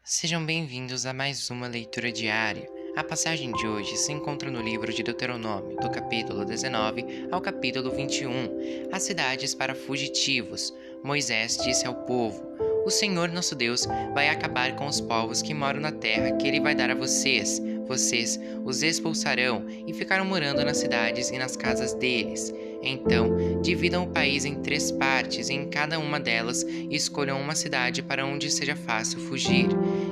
Sejam bem-vindos a mais uma leitura diária. A passagem de hoje se encontra no livro de Deuteronômio, do capítulo 19 ao capítulo 21, as cidades para fugitivos. Moisés disse ao povo: O Senhor nosso Deus vai acabar com os povos que moram na terra que ele vai dar a vocês. Vocês os expulsarão e ficarão morando nas cidades e nas casas deles. Então, dividam o país em 3 partes e em cada uma delas escolham uma cidade para onde seja fácil fugir.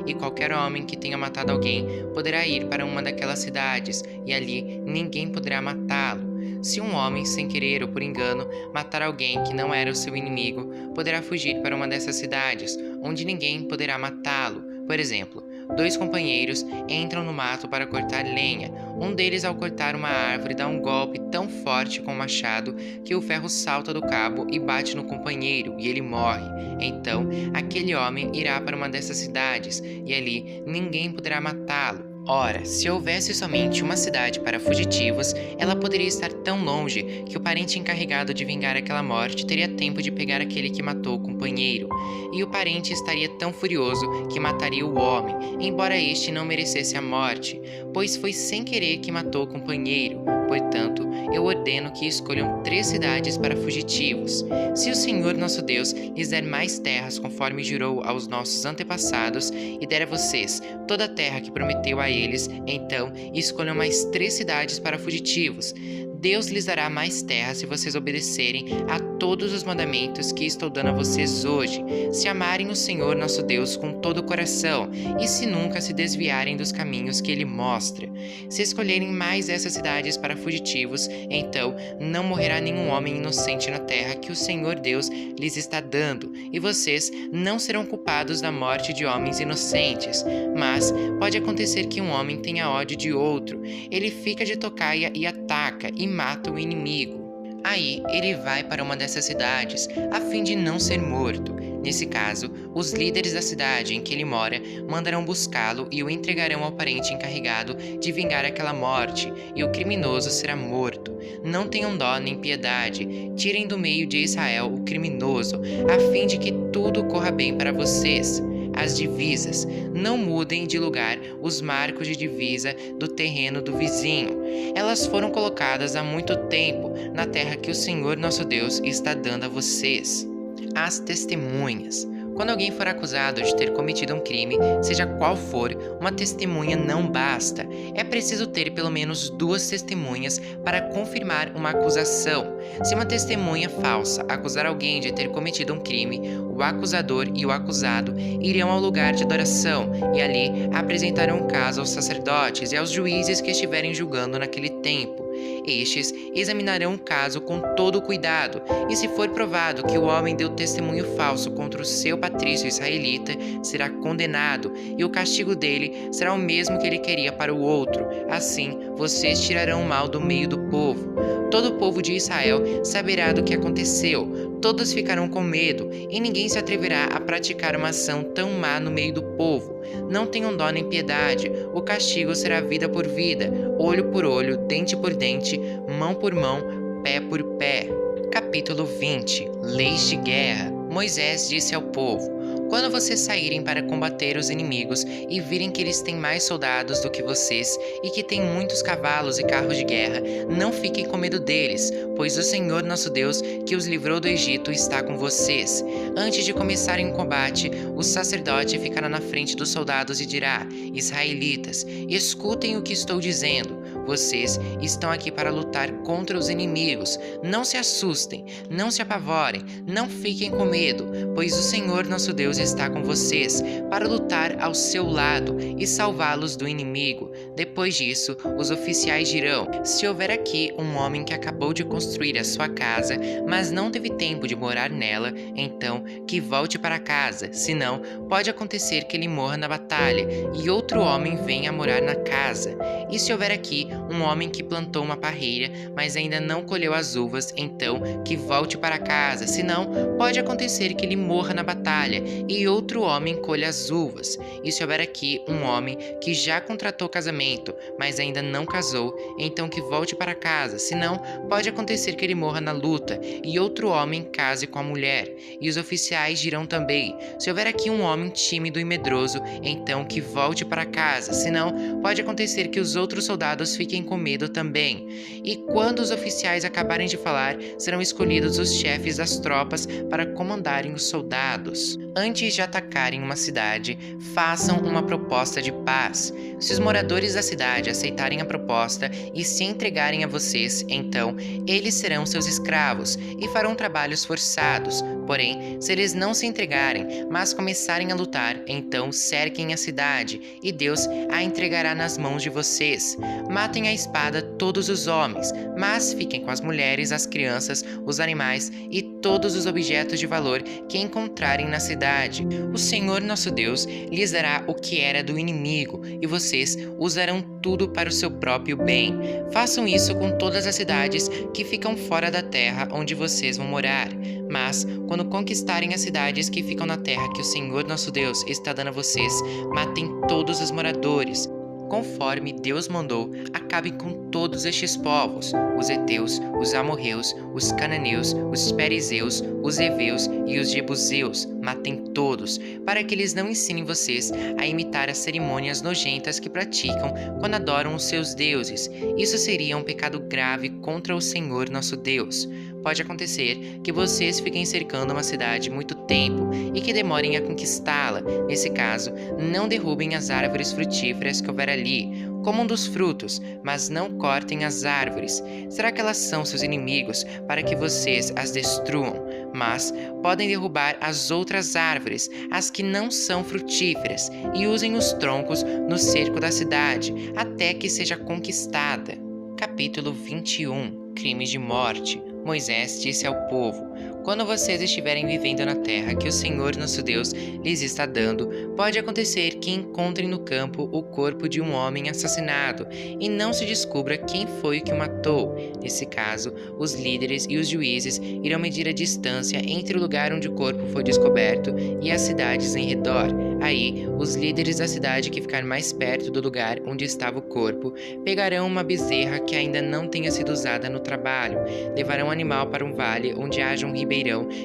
E qualquer homem que tenha matado alguém poderá ir para uma daquelas cidades, e ali ninguém poderá matá-lo. Se um homem, sem querer ou por engano, matar alguém que não era o seu inimigo, poderá fugir para uma dessas cidades, onde ninguém poderá matá-lo. Por exemplo, 2 companheiros entram no mato para cortar lenha. Um deles, ao cortar uma árvore, dá um golpe tão forte com o machado que o ferro salta do cabo e bate no companheiro, e ele morre. Então, aquele homem irá para uma dessas cidades, e ali ninguém poderá matá-lo. Ora, se houvesse somente uma cidade para fugitivos, ela poderia estar tão longe que o parente encarregado de vingar aquela morte teria tempo de pegar aquele que matou o companheiro, e o parente estaria tão furioso que mataria o homem, embora este não merecesse a morte, pois foi sem querer que matou o companheiro. Portanto, eu ordeno que escolham 3 cidades para fugitivos. Se o Senhor nosso Deus lhes der mais terras conforme jurou aos nossos antepassados, e der a vocês toda a terra que prometeu a eles, então escolham mais 3 cidades para fugitivos. Deus lhes dará mais terra se vocês obedecerem a todos os mandamentos que estou dando a vocês hoje, se amarem o Senhor nosso Deus com todo o coração e se nunca se desviarem dos caminhos que Ele mostra. Se escolherem mais essas cidades para fugitivos, então não morrerá nenhum homem inocente na terra que o Senhor Deus lhes está dando, e vocês não serão culpados da morte de homens inocentes. Mas pode acontecer que um homem tenha ódio de outro. Ele fica de tocaia e ataca e mata o inimigo. Aí ele vai para uma dessas cidades, a fim de não ser morto. Nesse caso, os líderes da cidade em que ele mora mandarão buscá-lo e o entregarão ao parente encarregado de vingar aquela morte, e o criminoso será morto. Não tenham dó nem piedade, tirem do meio de Israel o criminoso, a fim de que tudo corra bem para vocês. As divisas. Não mudem de lugar os marcos de divisa do terreno do vizinho. Elas foram colocadas há muito tempo na terra que o Senhor nosso Deus está dando a vocês. As testemunhas. Quando alguém for acusado de ter cometido um crime, seja qual for, uma testemunha não basta. É preciso ter pelo menos 2 testemunhas para confirmar uma acusação. Se uma testemunha falsa acusar alguém de ter cometido um crime, o acusador e o acusado irão ao lugar de adoração e ali apresentarão o caso aos sacerdotes e aos juízes que estiverem julgando naquele tempo. Estes examinarão o caso com todo cuidado, e se for provado que o homem deu testemunho falso contra o seu patrício israelita, será condenado, e o castigo dele será o mesmo que ele queria para o outro. Assim, vocês tirarão o mal do meio do povo. Todo o povo de Israel saberá do que aconteceu. Todos ficarão com medo, e ninguém se atreverá a praticar uma ação tão má no meio do povo. Não tenham dó nem piedade. O castigo será vida por vida, olho por olho, dente por dente, mão por mão, pé por pé. Capítulo 20. Leis de guerra. Moisés disse ao povo: Quando vocês saírem para combater os inimigos e virem que eles têm mais soldados do que vocês e que têm muitos cavalos e carros de guerra, não fiquem com medo deles, pois o Senhor nosso Deus, que os livrou do Egito, está com vocês. Antes de começarem o combate, o sacerdote ficará na frente dos soldados e dirá: Israelitas, escutem o que estou dizendo. Vocês estão aqui para lutar contra os inimigos. Não se assustem, não se apavorem, não fiquem com medo, pois o Senhor nosso Deus está com vocês para lutar ao seu lado e salvá-los do inimigo. Depois disso, os oficiais dirão: Se houver aqui um homem que acabou de construir a sua casa, mas não teve tempo de morar nela, então que volte para casa, senão pode acontecer que ele morra na batalha e outro homem venha morar na casa. E se houver aqui um homem que plantou uma parreira, mas ainda não colheu as uvas, então que volte para casa, senão pode acontecer que ele morra na batalha e outro homem colha as uvas. E se houver aqui um homem que já contratou casamento, mas ainda não casou, então que volte para casa, senão pode acontecer que ele morra na luta e outro homem case com a mulher. E os oficiais dirão também: se houver aqui um homem tímido e medroso, então que volte para casa, senão pode acontecer que os outros soldados fiquem com medo também. E quando os oficiais acabarem de falar, serão escolhidos os chefes das tropas para comandarem os soldados. Antes de atacarem uma cidade, façam uma proposta de paz. Se os moradores da cidade aceitarem a proposta e se entregarem a vocês, então eles serão seus escravos e farão trabalhos forçados. Porém, se eles não se entregarem, mas começarem a lutar, então cerquem a cidade, e Deus a entregará nas mãos de vocês. Matem à espada todos os homens, mas fiquem com as mulheres, as crianças, os animais e todos os objetos de valor que encontrarem na cidade. O Senhor nosso Deus lhes dará o que era do inimigo, e vocês usarão tudo para o seu próprio bem. Façam isso com todas as cidades que ficam fora da terra onde vocês vão morar. Mas, quando conquistarem as cidades que ficam na terra que o Senhor nosso Deus está dando a vocês, matem todos os moradores. Conforme Deus mandou, acabem com todos estes povos: os heteus, os amorreus, os cananeus, os perizeus, os heveus e os jebuseus. Matem todos, para que eles não ensinem vocês a imitar as cerimônias nojentas que praticam quando adoram os seus deuses. Isso seria um pecado grave contra o Senhor nosso Deus. Pode acontecer que vocês fiquem cercando uma cidade muito tempo e que demorem a conquistá-la. Nesse caso, não derrubem as árvores frutíferas que houver ali, comam dos frutos, mas não cortem as árvores. Será que elas são seus inimigos para que vocês as destruam? Mas podem derrubar as outras árvores, as que não são frutíferas, e usem os troncos no cerco da cidade, até que seja conquistada. Capítulo 21. Crimes de morte. Moisés disse ao povo: quando vocês estiverem vivendo na terra que o Senhor nosso Deus lhes está dando, pode acontecer que encontrem no campo o corpo de um homem assassinado e não se descubra quem foi o que o matou. Nesse caso, os líderes e os juízes irão medir a distância entre o lugar onde o corpo foi descoberto e as cidades em redor. Aí, os líderes da cidade que ficar mais perto do lugar onde estava o corpo pegarão uma bezerra que ainda não tenha sido usada no trabalho, levarão o animal para um vale onde haja um ribeirão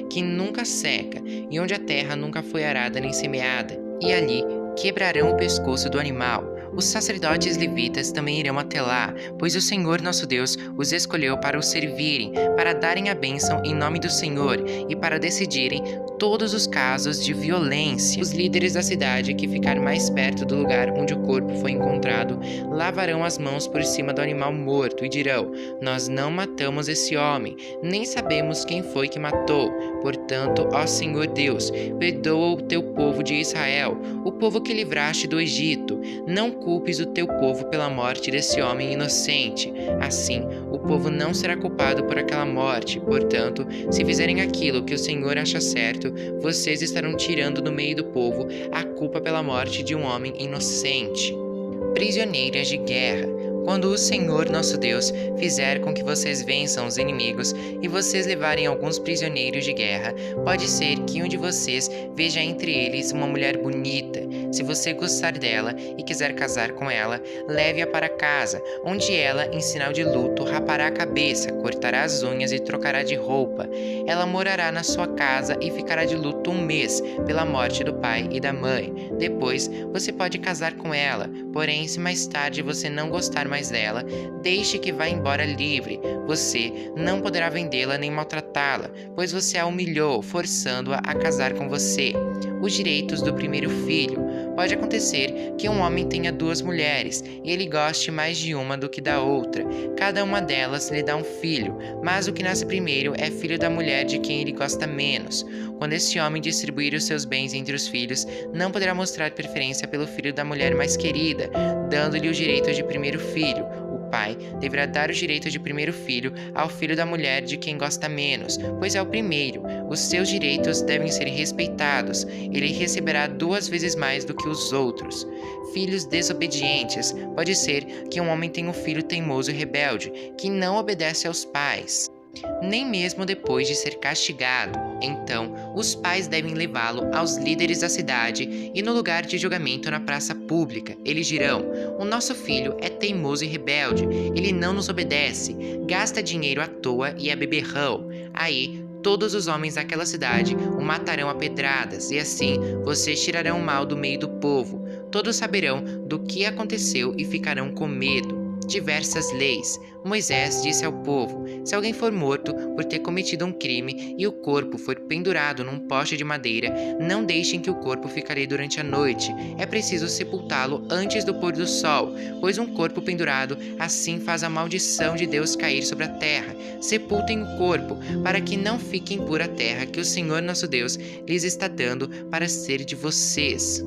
que nunca seca e onde a terra nunca foi arada nem semeada, e ali quebrarão o pescoço do animal. Os sacerdotes levitas também irão até lá, pois o Senhor nosso Deus os escolheu para o servirem, para darem a bênção em nome do Senhor e para decidirem todos os casos de violência. Os líderes da cidade que ficar mais perto do lugar onde o corpo foi encontrado lavarão as mãos por cima do animal morto e dirão: nós não matamos esse homem, nem sabemos quem foi que matou. Portanto, ó Senhor Deus, perdoa o teu povo de Israel, o povo que livraste do Egito. Não culpes o teu povo pela morte desse homem inocente. Assim, o povo não será culpado por aquela morte. Portanto, se fizerem aquilo que o Senhor acha certo, vocês estarão tirando do meio do povo a culpa pela morte de um homem inocente. Prisioneiras de guerra. Quando o Senhor nosso Deus fizer com que vocês vençam os inimigos e vocês levarem alguns prisioneiros de guerra, pode ser que um de vocês veja entre eles uma mulher bonita. Se você gostar dela e quiser casar com ela, leve-a para casa, onde ela, em sinal de luto, rapará a cabeça, cortará as unhas e trocará de roupa. Ela morará na sua casa e ficará de luto 1 mês pela morte do pai e da mãe. Depois, você pode casar com ela, porém, se mais tarde você não gostar mais dela, deixe que vá embora livre. Você não poderá vendê-la nem maltratá-la, pois você a humilhou, forçando-a a casar com você. Os direitos do primeiro filho. Pode acontecer que um homem tenha 2 mulheres e ele goste mais de uma do que da outra. Cada uma delas lhe dá um filho, mas o que nasce primeiro é filho da mulher de quem ele gosta menos. Quando esse homem distribuir os seus bens entre os filhos, não poderá mostrar preferência pelo filho da mulher mais querida, dando-lhe o direito de primeiro filho. O pai deverá dar o direito de primeiro filho ao filho da mulher de quem gosta menos, pois é o primeiro. Os seus direitos devem ser respeitados. Ele receberá 2 vezes mais do que os outros. Filhos desobedientes. Pode ser que um homem tenha um filho teimoso e rebelde, que não obedece aos pais, nem mesmo depois de ser castigado. Então, os pais devem levá-lo aos líderes da cidade e no lugar de julgamento na praça pública. Eles dirão: o nosso filho é teimoso e rebelde, ele não nos obedece, gasta dinheiro à toa e é beberrão. Aí, todos os homens daquela cidade o matarão a pedradas, e assim vocês tirarão o mal do meio do povo. Todos saberão do que aconteceu e ficarão com medo. Diversas leis. Moisés disse ao povo: se alguém for morto por ter cometido um crime e o corpo for pendurado num poste de madeira, não deixem que o corpo fique ali durante a noite. É preciso sepultá-lo antes do pôr do sol, pois um corpo pendurado assim faz a maldição de Deus cair sobre a terra. Sepultem o corpo, para que não fique impura a terra que o Senhor nosso Deus lhes está dando para ser de vocês.